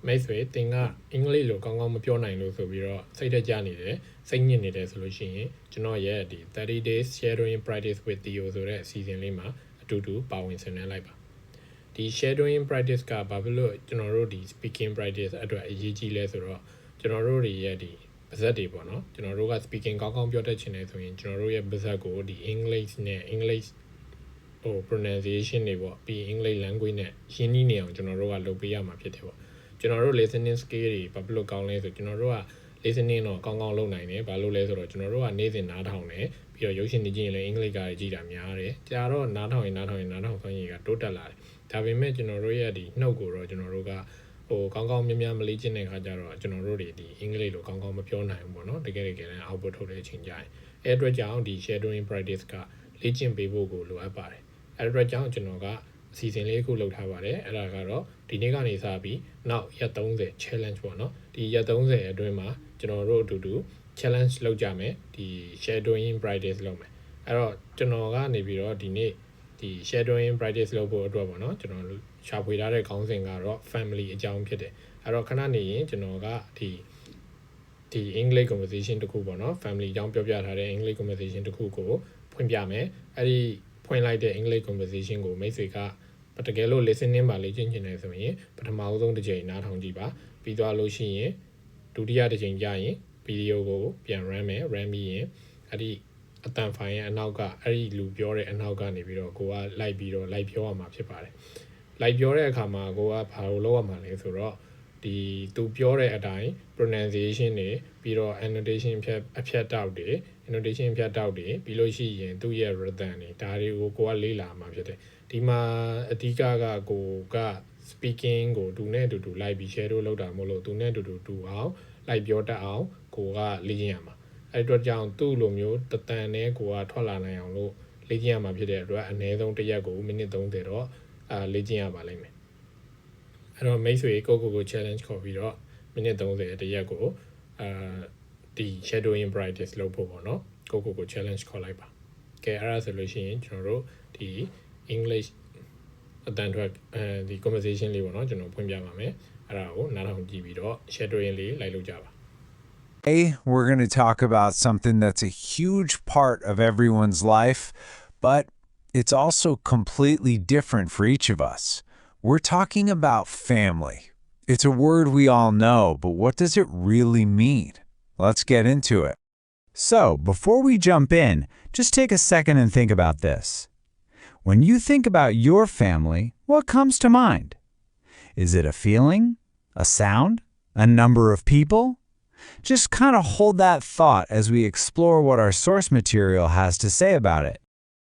မိတ်ဆွေသင်ကအင်္ဂလိပ်လိုကောင်းကောင်းမပြောနိုင်လို့ဆိုပြီးတော့စိတ်တက်ကြနေတယ်စိတ်ညစ်နေတယ်ဆိုလို့ရှိရင်ကျွန်တော်ရဲ့ဒီ30 days shadowing practice with Theo ဆိုတဲ့အစီအစဉ်လေးမှာအတူတူပါဝင်ဆင်နွှဲလိုက်ပါဒီ shadowing practice ကဘာဖြစ်လို့ကျွန်တော်တို့ဒီ speaking practice အတွက်အရေးကြီးလဲဆိုတော့ကျွန်တော်တို့တွေရဲ့ဒီပါဇက်တွေပေါ့နော်ကျွန်တော်တို့က speaking ကောင်းကောင်းပြောတတ်ချင်တယ်ဆိုရင်ကျွန်တော်တို့ရဲ့ပါဇက်ကိုဒီ English နဲ့ English pronunciation တွေပေါ့ပြီး English language နဲ့ရှင်းနေအောင်ကျွန်တော်တို့ကလုပ်ပေးရမှာဖြစ်တယ်ပေါ့ကျွန်တော်တို့ listening skill တွေဘာဖြစ်လို့ကောင်းလဲဆိုကျွန်တော်တို့က listening တော့ကောင်းကောင်းလုပ်နိုင်တယ်ဘာလို့လဲဆိုတော့ကျွန်တော်တို့ကနေ့စဉ်နားထောင်တယ်ပြီးတော့ရုပ်ရှင်တွေကြည့်ရင်လည်း English ကကြည့်တာများတယ်ကြာတော့နားထောင်ရင်ဆွမ်းရည်ကတိုးတက်လာတယ်ဒါပေမဲ့ကျွန်တော်တို့ရဲ့ဒီနှုတ်ကိုတော့ကျွန်တော်တို့ကကောင်းကောင်းများများမလေ့ကျင့်တဲ့အခါကျတော့ကျွန်တော်တို့တွေဒီအင်္ဂလိပ်လိုကောင်းကောင်းမပြောနိုင်ဘူးပေါ့နော်တကယ်လည်း output ထုတ်တဲ့အချိန်ကြရင်အဲ့အတွက်ကြောင့်ဒီ shadowing practice ကလေ့ကျင့်ပေးဖို့ကိုလိုအပ်ပါတယ်အဲ့အတွက်ကြောင့်ကျွန်တော်ကအစီအစဉ်လေးခုလုပ်ထားပါတယ်အဲ့ဒါကတော့ဒီနေ့ကနေစပြီးနောက်ရက်30 challenge ပေါ့နော်ဒီရက်30အတွင်းမှာကျွန်တော်တို့အတူတူ challenge လုပ်ကြမယ်ဒီ shadowing practice လုပ်မယ်အဲ့တော့ကျွန်တော်ကနေပြီးတော့ဒီနေ့ဒီ shadowing practice လုပ်ဖို့အတွက်ပေါ့နော်ကျွန်တော်ရှာဖွေထားတဲ့ခေါင်းစဉ်ကတော့ family အကြောင်းဖြစ်တယ်အဲ့တော့ခဏနေရင်ကျွန်တော်ကဒီ English conversation တခုပေါ့နော် family အကြောင်းပြောပြထားတဲ့ English conversation တခုကိုဖွင့်ပြမယ်အဲ့ဒီဖွင့်လိုက်တဲ့ English conversation ကိုမိတ်ဆွေကတကယ်လို့ listening ပါလေ့ကျင့်ချင်တယ်ဆိုရင်ပထမဆုံးတစ်ချိန်နားထောင်ကြည့်ပါပြီးသွားလို့ရှိရင်ဒုတိယတစ်ချိန်ကြာရင်ဗီဒီယိုကိုပြန် run မယ် run ပြီးရင်အဲ့ဒီအတန်ဖိုင်ရဲ့အနောက်ကအဲ့ဒီလူပြောတဲ့အနောက်ကနေပြီးတော့ကိုကလိုက်ပြီးတော့လိုက်ပြောရမှာဖြစ်ပါတယ်လိုက်ပြောတဲ့အခါမှာကိုကဘာလို့လုပ်ရမှာလဲဆိုတော့ဒီသူပြောတဲ့အတိုင်း pronunciation တွေပြီးတော့ annotation အဖြတ်တောက်တွေ annotation ဖြတ်တောက်တွေပြီးလို့ရှိရင်သူ့ရဲ့ rhythm တွေဒါတွေကိုကိုကလေ့လာမှာဖြစ်တယ်ဒီမှာအဓိကကိုက speaking ကိုတူနဲ့တူလိုက်ပြီး share လုပ်တာမဟုတ်လို့တူနဲ့တူအောင်လိုက်ပြောတတ်အောင်ကိုကလေ့ကျင့်ရမှာအဲ့အတွက်ကြောင့်သူ့လိုမျိုးတတန်နဲ့ကိုကထွက်လာနိုင်အောင်လို့လေ့ကျင့်ရမှာဖြစ်တဲ့အတွက်အနည်းဆုံးတစ်ရက်ကိုမိနစ်30တော့လေ့ကျင့်ရပါလိမ့်မယ်အဲ့တော့မိတ်ဆွေကို challenge ခေါ်ပြီးတော့မိနစ်30တစ်ရက်ကိုဒီ shadowing practice လုပ်ဖို့ပေါ့နော်ကို challenge ခေါ်လိုက်ပါကဲအဲ့ဒါဆိုလို့ရှိရင်ကျွန်တော်တို့ဒီ English အတန်ထွက်ဒီ conversation လေးပေါ့နော်ကျွန်တော်ဖွင့်ပြပါမယ်အဲ့ဒါကိုနားထောင်ကြည့်ပြီးတော့ shadowing လေးလိုက်လုပ်ကြပါToday, we're going to talk about something that's a huge part of everyone's life, but it's also completely different for each of us. We're talking about family. It's a word we all know, but what does it really mean? Let's get into it. So, before we jump in, just take a second and think about this. When you think about your family, what comes to mind? Is it a feeling? A sound? A number of people? Just kind of hold that thought as we explore what our source material has to say about it.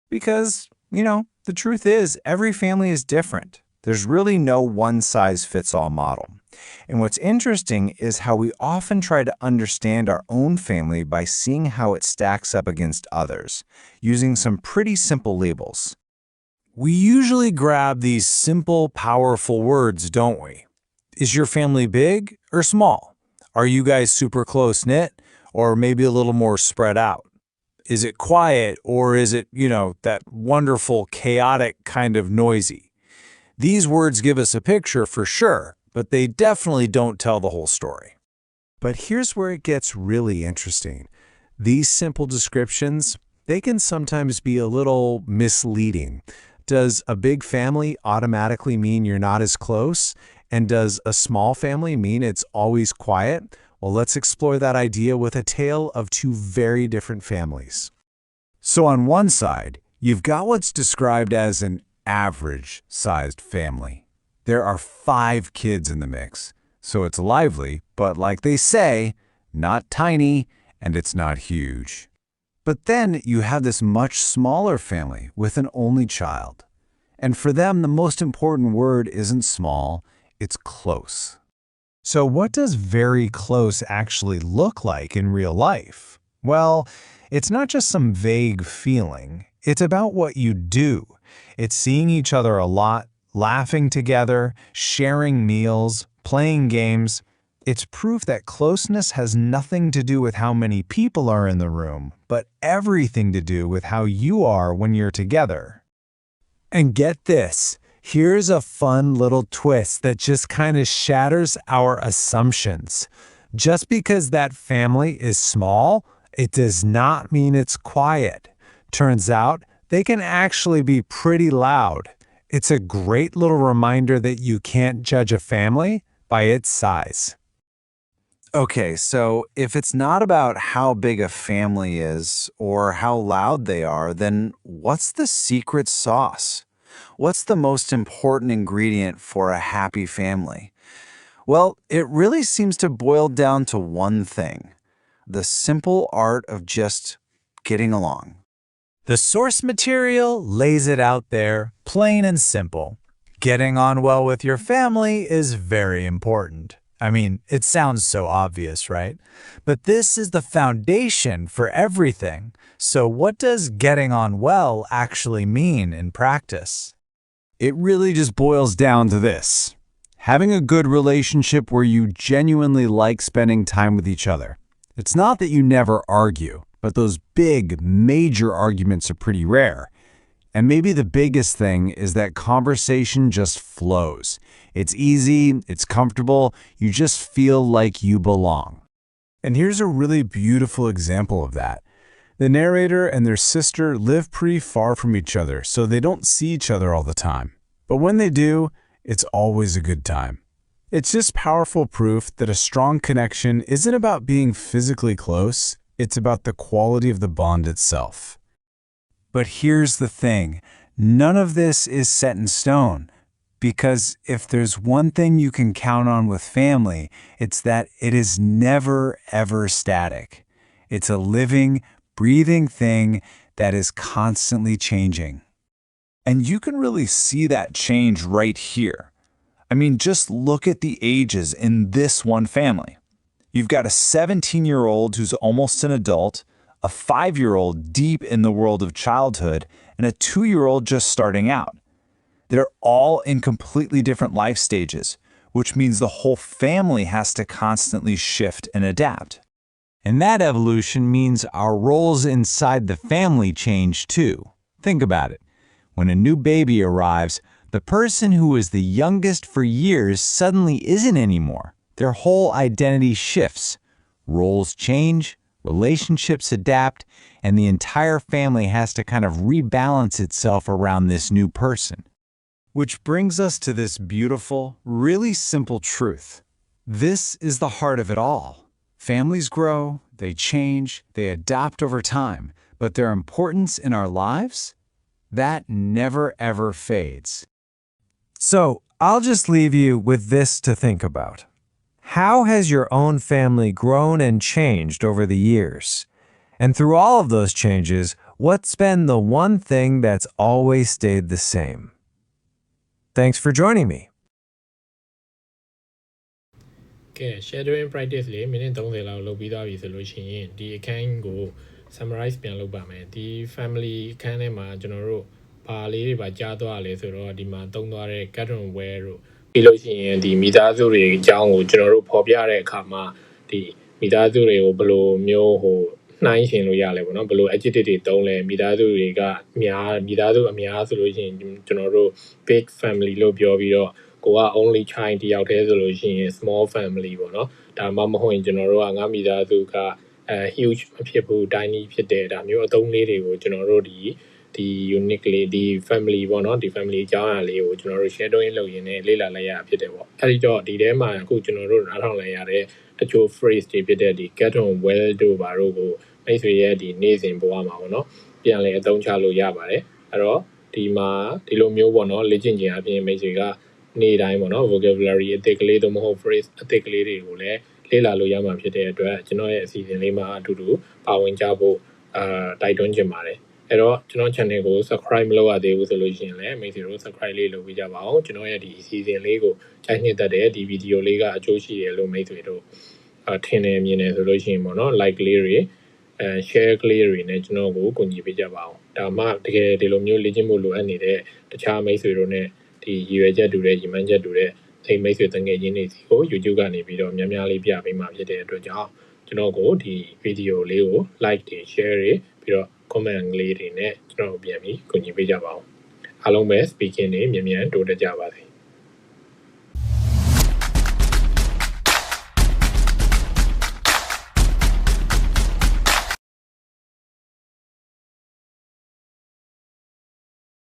Because, the truth is, every family is different. There's really no one-size-fits-all model. And what's interesting is how we often try to understand our own family by seeing how it stacks up against others, using some pretty simple labels. We usually grab these simple, powerful words, don't we? Is your family big or small? Are you guys super close-knit, or maybe a little more spread out? Is it quiet, or is it, that wonderful, chaotic kind of noisy? These words give us a picture for sure, but they definitely don't tell the whole story. But here's where it gets really interesting. These simple descriptions, they can sometimes be a little misleading. Does a big family automatically mean you're not as close? And does a small family mean it's always quiet? Well, let's explore that idea with a tale of two very different families. So on one side, you've got what's described as an average-sized family. There are 5 kids in the mix, so it's lively, but like they say, not tiny, and it's not huge. But then you have this much smaller family with an only child. And for them, the most important word isn't small, it's close. So what does very close actually look like in real life? Well, it's not just some vague feeling. It's about what you do. It's seeing each other a lot, laughing together, sharing meals, playing games. It's proof that closeness has nothing to do with how many people are in the room, but everything to do with how you are when you're together. And get this. Here's a fun little twist that just kind of shatters our assumptions. Just because that family is small, it does not mean it's quiet. Turns out, they can actually be pretty loud. It's a great little reminder that you can't judge a family by its size. Okay, so if it's not about how big a family is or how loud they are, then what's the secret sauce? What's the most important ingredient for a happy family? Well, it really seems to boil down to one thing: the simple art of just getting along. The source material lays it out there, plain and simple. Getting on well with your family is very important. I mean, it sounds so obvious, right? But this is the foundation for everything. So what does getting on well actually mean in practice? It really just boils down to this: having a good relationship where you genuinely like spending time with each other. It's not that you never argue, but those big, major arguments are pretty rare. And maybe the biggest thing is that conversation just flows. It's easy, it's comfortable, you just feel like you belong. And here's a really beautiful example of that. The narrator and their sister live pretty far from each other, so they don't see each other all the time. But when they do, it's always a good time. It's just powerful proof that a strong connection isn't about being physically close, it's about the quality of the bond itself. But here's the thing: none of this is set in stone. Because if there's one thing you can count on with family, it's that it is never, ever static. It's a living, breathing thing that is constantly changing. And you can really see that change right here. I mean, just look at the ages in this one family. You've got a 17-year-old who's almost an adult, a 5-year-old deep in the world of childhood, and a 2-year-old just starting out. They're all in completely different life stages, which means the whole family has to constantly shift and adapt. And that evolution means our roles inside the family change too. Think about it. When a new baby arrives, the person who was the youngest for years suddenly isn't anymore. Their whole identity shifts. Roles change, relationships adapt, and the entire family has to kind of rebalance itself around this new person. Which brings us to this beautiful, really simple truth. This is the heart of it all. Families grow, they change, they adapt over time, but their importance in our lives? That never ever fades. So, I'll just leave you with this to think about. How has your own family grown and changed over the years? And through all of those changes, what's been the one thing that's always stayed the same? Thanks for joining me. ကဲ shadowing practice လေးမိနစ်30လောက်လုပ်ပြီးသွားပြီဆိုလို့ရှိရင်ဒီအခန်းကို summarize ပြန်လုပ်ပါမယ်ဒီ family အခန်းထဲမှာကျွန်တော်တို့ဘာလေးတွေပါကြားသွားလဲဆိုတော့ဒီမှာသုံးသွားတဲ့ garden wear တို့ပြီးလို့ရှိရင်ဒီမိသားစုတွေအကြောင်းကိုကျွန်တော်တို့ဖော်ပြတဲ့အခါမှာဒီမိသားစုတွေကိုဘယ်လိုမျိုးနှိုင်းရှင်လို့ရလဲပေါ့နော်ဘယ်လို adjective တွေသုံးလဲမိသားစုတွေကအများမိသားစုအများဆိုလို့ရှိရင်ကျွန်တော်တို့ big family လို့ပြောပြီးတော့ကိုက only child တယောက်တည်းဆိုလို့ရှိရင် small family ပေါ့နော်ဒါမှမဟုတ်ရင်ကျွန်တော်တို့ကငါမိသားစုကhuge မဖြစ်ဘူး tiny ဖြစ်တယ်ဒါမျိုးအသုံးလေးတွေကိုကျွန်တော်တို့ဒီ unique လေးဒီ family ပေါ့နော်ဒီ family အကြောင်းအရာလေးကိုကျွန်တော်တို့ shadowing လုပ်ရင်းနဲ့လေ့လာလိုက်ရဖြစ်တယ်ပေါ့အဲဒီတော့ဒီထဲမှာအခုကျွန်တော်တို့နားထောင်လိုက်ရတဲ့တချို့ phrase တွေဖြစ်တဲ့ဒီ get on well တို့ဘာတို့ကိုမိတ်ဆွေရဲ့ဒီနေ့စဉ်ဘဝမှာပေါ့နော်ပြန်လည်အသုံးချလို့ရပါတယ်အဲ့တော့ဒီမှာဒီလိုမျိုးပေါ့နော်လေ့ကျင့်ခြင်းအပြင်မိတ်ဆွေကနေ့တိုင်းပေါ့နော် vocabulary အသစ်ကလေးတို့မဟုတ် phrase အသစ်ကလေးတွေကိုလည်းလေ့လာလို့ရမှာဖြစ်တဲ့အတွက်ကျွန်တော်ရဲ့အစီအစဉ်လေးမှာအတူတူပါဝင်ကြဖို့တိုက်တွန်းချင်ပါတယ်အဲ့တော့ကျွန်တော် channel ကို subscribe မလုပ်ရသေးဘူးဆိုလို့ရှိရင်လည်းမိတ်ဆွေတို့ subscribe လေးလုပ်ပေးကြပါအောင်ကျွန်တော်ရဲ့ဒီအစီအစဉ်လေးကိုကြိုက်နှစ်သက်တဲ့ဒီဗီဒီယိုလေးကအကျိုးရှိတယ်လို့မိတ်ဆွေတို့ထင်တယ်မြင်တယ်ဆိုလို့ရှိရင်ပေါ့နော် like လေးတွေshare ကလေးတွေနဲ့ကျွန်တော်ကိုကူညီပေးကြပါအောင်ဒါမှတကယ်ဒီလိုမျိုးလေ့ကျင့်ဖို့လိုအပ်နေတဲ့တခြားမိတ်ဆွေတို့နဲ့ဒီရည်ရွယ်ချက်တူတဲ့ရည်မှန်းချက်တူတဲ့အိမ်မိတ်ဆွေတငယ်ချင်းတွေစီကို YouTube ကနေပြီးတော့များများလေးပြပေးမှာဖြစ်တဲ့အတွက်ကြောင့်ကျွန်တော်ကိုဒီဗီဒီယိုလေးကို like တွေ share တွေပြီးတော့ comment လေးတွေနဲ့ကျွန်တော်ပြန်ပြီးကူညီပေးကြပါအောင် အားလုံးပဲ speaking တွေမြန်မြန်တိုးတက်ကြပါစေ